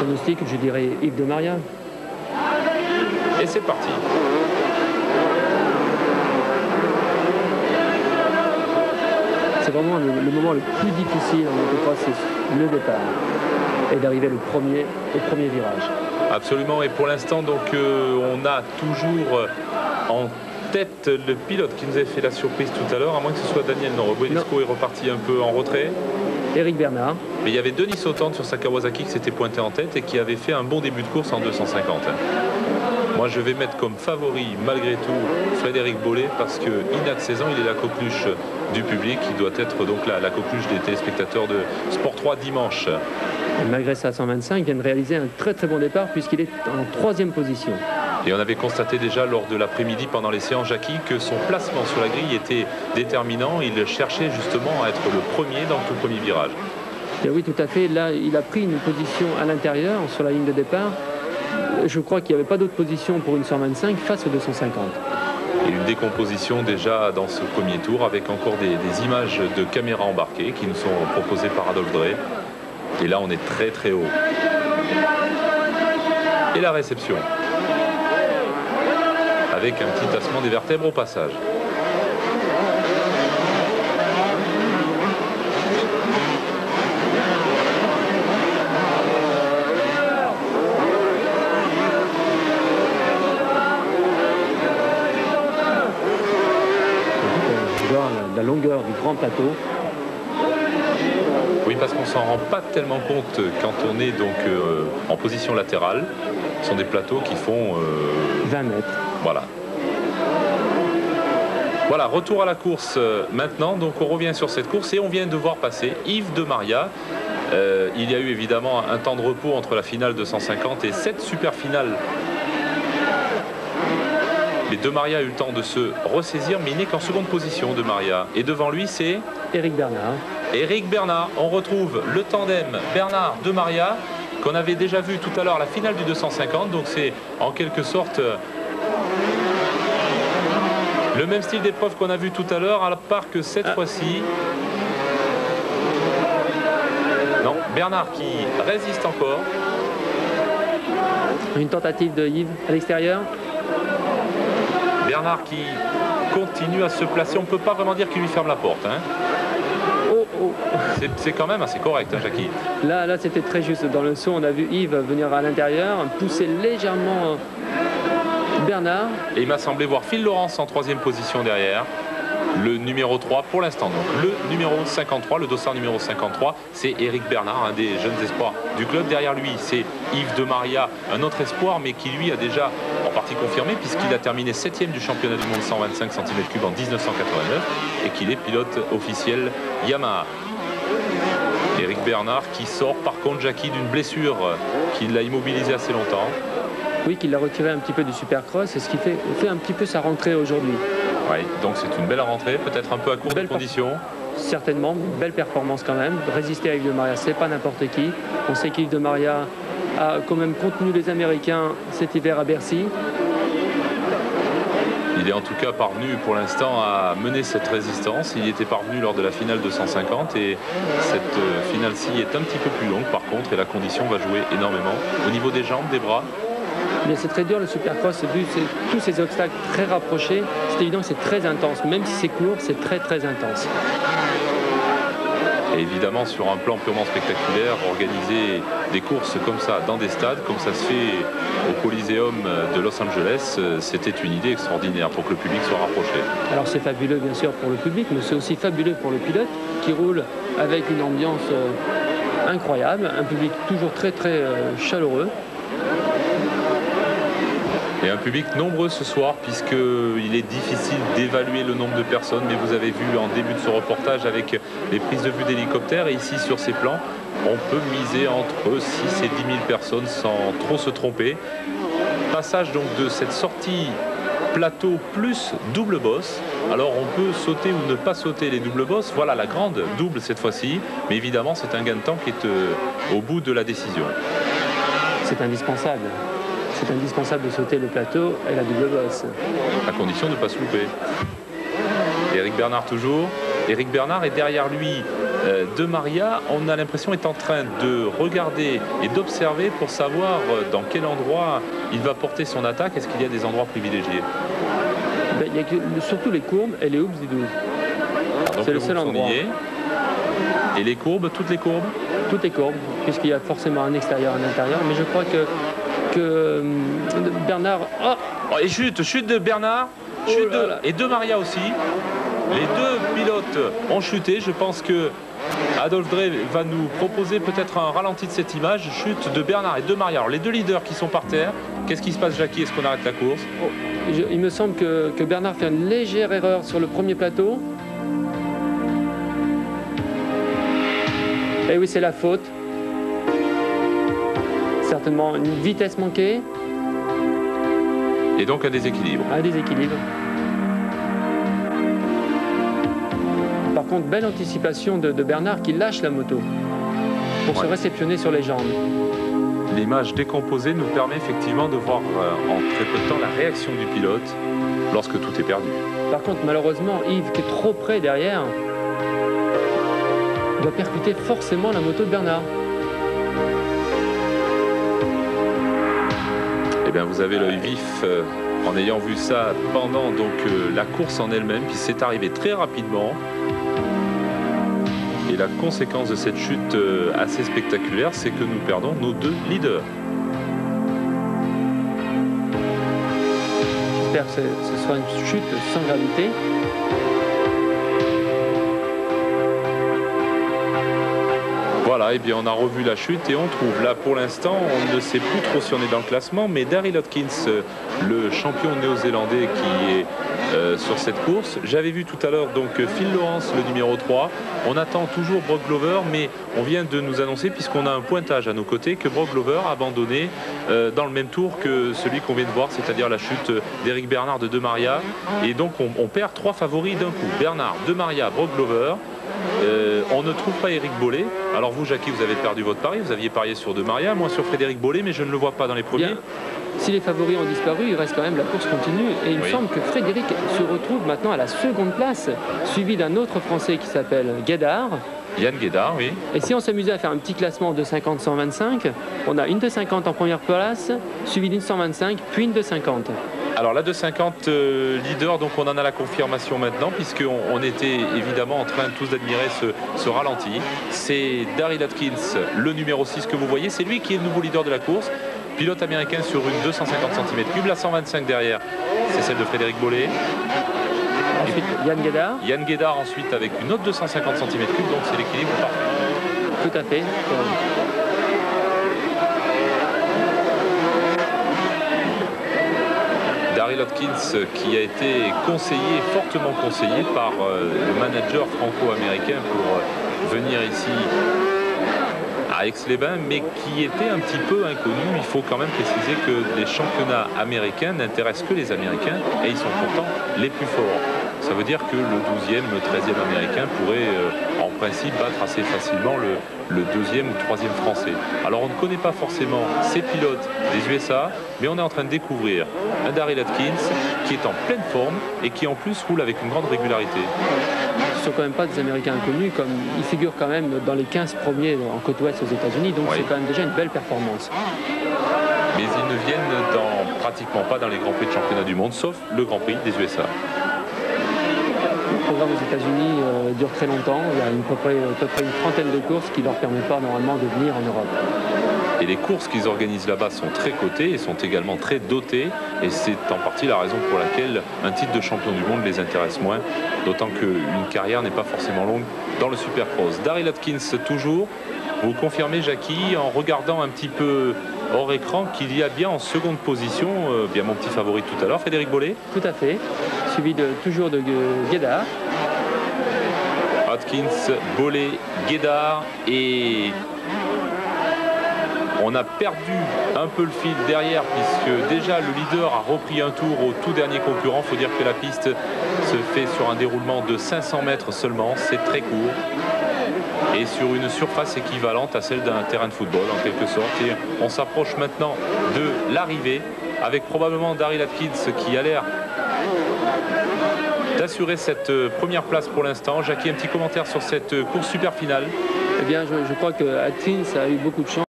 pronostic, je dirais Yves de Maria. Et c'est parti. C'est vraiment le moment le plus difficile en motocross, c'est le départ. Et d'arriver au premier virage. Absolument, et pour l'instant, donc, on a toujours en tête le pilote qui nous avait fait la surprise tout à l'heure, à moins que ce soit Daniel Noro. Buenisco est reparti un peu en retrait. Éric Bernard. Mais il y avait Denis Sautant sur sa Kawasaki qui s'était pointé en tête et qui avait fait un bon début de course en 250. Moi, je vais mettre comme favori, malgré tout, Frédéric Bollet, parce que Inaccesant, il est la coqueluche du public, il doit être donc la coqueluche des téléspectateurs de Sport 3 dimanche. Et malgré sa 125, il vient de réaliser un très très bon départ puisqu'il est en 3e position. Et on avait constaté déjà lors de l'après-midi pendant les séances Jackie que son placement sur la grille était déterminant. Il cherchait justement à être le premier dans le tout premier virage. Et oui, tout à fait. Là, il a pris une position à l'intérieur sur la ligne de départ. Je crois qu'il n'y avait pas d'autre position pour une 125 face aux 250. Et une décomposition déjà dans ce premier tour avec encore des images de caméras embarquées qui nous sont proposées par Adolphe Drey. Et là, on est très très haut. Et la réception. Avec un petit tassement des vertèbres au passage. La longueur du grand plateau. Oui, parce qu'on s'en rend pas tellement compte quand on est donc en position latérale. Ce sont des plateaux qui font 20 mètres. Voilà. Voilà, retour à la course maintenant. Donc on revient sur cette course et on vient de voir passer Yves de Maria. Il y a eu évidemment un temps de repos entre la finale 250 et cette super finale. Mais De Maria a eu le temps de se ressaisir, mais il n'est qu'en seconde position, De Maria. Et devant lui, c'est Éric Bernard. Éric Bernard. On retrouve le tandem Bernard-De Maria qu'on avait déjà vu tout à l'heure à la finale du 250. Donc c'est en quelque sorte le même style d'épreuve qu'on a vu tout à l'heure, à part que cette fois-ci... Non, Bernard qui résiste encore. Une tentative de Yves à l'extérieur. Bernard qui continue à se placer. On ne peut pas vraiment dire qu'il lui ferme la porte. Hein. Oh, oh. C'est quand même assez correct, hein, Jackie. Là c'était très juste. Dans le saut, on a vu Yves venir à l'intérieur, pousser légèrement Bernard. Et il m'a semblé voir Phil Laurence en 3e position derrière. Le numéro 3 pour l'instant. Donc le numéro 53, le dossard numéro 53, c'est Éric Bernard, un des jeunes espoirs du club. Derrière lui, c'est Yves de Maria, un autre espoir, mais qui lui a déjà en partie confirmé, puisqu'il a terminé 7e du championnat du monde 125 cm3 en 1989 et qu'il est pilote officiel Yamaha. Éric Bernard qui sort par contre, Jackie, d'une blessure qui l'a immobilisé assez longtemps. Oui, qu'il l'a retiré un petit peu du Supercross, et ce qui fait un petit peu sa rentrée aujourd'hui. Oui, donc c'est une belle rentrée, peut-être un peu à courte condition. Certainement, belle performance quand même. Résister à Yves de Maria, c'est pas n'importe qui. On sait qu'Yves de Maria a quand même contenu les Américains cet hiver à Bercy. Il est en tout cas parvenu pour l'instant à mener cette résistance. Il y était parvenu lors de la finale 250 et cette finale-ci est un petit peu plus longue par contre et la condition va jouer énormément. Au niveau des jambes, des bras. Mais c'est très dur le Supercross, vu tous ces obstacles très rapprochés, c'est évident que c'est très intense. Même si c'est court, c'est très très intense. Et évidemment, sur un plan purement spectaculaire, organiser des courses comme ça dans des stades, comme ça se fait au Coliseum de Los Angeles, c'était une idée extraordinaire pour que le public soit rapproché. Alors c'est fabuleux bien sûr pour le public, mais c'est aussi fabuleux pour le pilote qui roule avec une ambiance incroyable, un public toujours très très chaleureux. Et un public nombreux ce soir puisqu'il est difficile d'évaluer le nombre de personnes, mais vous avez vu en début de ce reportage avec les prises de vue d'hélicoptères, et ici sur ces plans, on peut miser entre 6 et 10 000 personnes sans trop se tromper. Passage donc de cette sortie plateau plus double bosse. Alors on peut sauter ou ne pas sauter les doubles bosses. Voilà la grande double cette fois-ci, mais évidemment c'est un gain de temps qui est au bout de la décision. C'est indispensable. C'est indispensable de sauter le plateau et la double bosse. À condition de ne pas se louper. Éric Bernard toujours. Éric Bernard est derrière lui De Maria, on a l'impression, est en train de regarder et d'observer pour savoir dans quel endroit il va porter son attaque. Est-ce qu'il y a des endroits privilégiés? Il y a surtout les courbes et les hoops du 12. C'est le seul endroit. Et les courbes, toutes les courbes? Toutes les courbes, puisqu'il y a forcément un extérieur, un intérieur. Mais je crois que Bernard... Oh, et chute de Bernard, chute et de Maria aussi. Les deux pilotes ont chuté. Je pense que Adolphe Drey va nous proposer peut-être un ralenti de cette image. Chute de Bernard et de Maria. Alors les deux leaders qui sont par terre. Qu'est-ce qui se passe, Jackie? Est-ce qu'on arrête la course? Il me semble que Bernard fait une légère erreur sur le premier plateau. Et oui, c'est la faute. Certainement une vitesse manquée. Et donc un déséquilibre. Un déséquilibre. Par contre, belle anticipation de Bernard qui lâche la moto pour se réceptionner sur les jambes. L'image décomposée nous permet effectivement de voir en très peu de temps la réaction du pilote lorsque tout est perdu. Par contre, malheureusement, Yves, qui est trop près derrière, doit percuter forcément la moto de Bernard. Eh bien, vous avez l'œil vif en ayant vu ça pendant la course en elle-même, qui s'est arrivée très rapidement. Et la conséquence de cette chute assez spectaculaire, c'est que nous perdons nos deux leaders. J'espère que ce sera une chute sans gravité. Voilà, et bien on a revu la chute et on trouve là pour l'instant, on ne sait plus trop si on est dans le classement, mais Daryl Hodkins, le champion néo-zélandais qui est sur cette course. J'avais vu tout à l'heure donc Phil Lawrence, le numéro 3. On attend toujours Brock Glover, mais on vient de nous annoncer, puisqu'on a un pointage à nos côtés, que Brock Glover a abandonné dans le même tour que celui qu'on vient de voir, c'est-à-dire la chute d'Eric Bernard de Maria. Et donc on perd trois favoris d'un coup. Bernard, De Maria, Brock Glover. On ne trouve pas Éric Bollé. Alors vous, Jackie, vous avez perdu votre pari. Vous aviez parié sur De Maria, moi sur Frédéric Bollé, mais je ne le vois pas dans les premiers. Bien. Si les favoris ont disparu, il reste quand même la course continue. Et il me semble que Frédéric se retrouve maintenant à la seconde place, suivi d'un autre Français qui s'appelle Guédard. Yann Guédard, oui. Et si on s'amusait à faire un petit classement de 50-125, on a une de 50 en première place, suivi d'une 125, puis une de 50. Alors la 250 leader, donc on en a la confirmation maintenant, puisqu'on était évidemment en train tous d'admirer ce ralenti. C'est Daryl Hodkins, le numéro 6 que vous voyez, c'est lui qui est le nouveau leader de la course. Pilote américain sur une 250 cm3, la 125 derrière, c'est celle de Frédéric Bollé. Ensuite Yann Guédard. Yann Guédard ensuite avec une autre 250 cm3, donc c'est l'équilibre parfait. Tout à fait. Daryl Hodkins qui a été conseillé, fortement conseillé par le manager franco-américain pour venir ici à Aix-les-Bains, mais qui était un petit peu inconnu. Il faut quand même préciser que les championnats américains n'intéressent que les Américains et ils sont pourtant les plus forts. Ça veut dire que le 12e, le 13e américain pourrait en principe battre assez facilement le 2e ou 3e français. Alors on ne connaît pas forcément ces pilotes des USA, mais on est en train de découvrir un Daryl Hodkins qui est en pleine forme et qui en plus roule avec une grande régularité. Ce ne sont quand même pas des Américains inconnus, comme ils figurent quand même dans les 15 premiers en côte ouest aux États-Unis, donc c'est quand même déjà une belle performance. Mais ils ne viennent pratiquement pas dans les Grands Prix de championnat du monde, sauf le Grand Prix des USA. Le programme aux États-Unis dure très longtemps. Il y a à peu près une trentaine de courses qui ne leur permettent pas normalement de venir en Europe. Et les courses qu'ils organisent là-bas sont très cotées et sont également très dotées. Et c'est en partie la raison pour laquelle un titre de champion du monde les intéresse moins. D'autant qu'une carrière n'est pas forcément longue dans le Supercross. Daryl Hodkins toujours. Vous confirmez, Jackie, en regardant un petit peu hors écran, qu'il y a bien en seconde position, bien mon petit favori tout à l'heure, Frédéric Bollé. Tout à fait. Suivi toujours de Guédard. Hodkins, Bollé, Guédard et... On a perdu un peu le fil derrière puisque déjà le leader a repris un tour au tout dernier concurrent. Il faut dire que la piste se fait sur un déroulement de 500 mètres seulement, c'est très court. Et sur une surface équivalente à celle d'un terrain de football en quelque sorte. Et on s'approche maintenant de l'arrivée avec probablement Daryl Hodkins qui a l'air d'assurer cette première place pour l'instant. Jackie, un petit commentaire sur cette course super finale? Eh bien, je crois que Atkins a eu beaucoup de chance.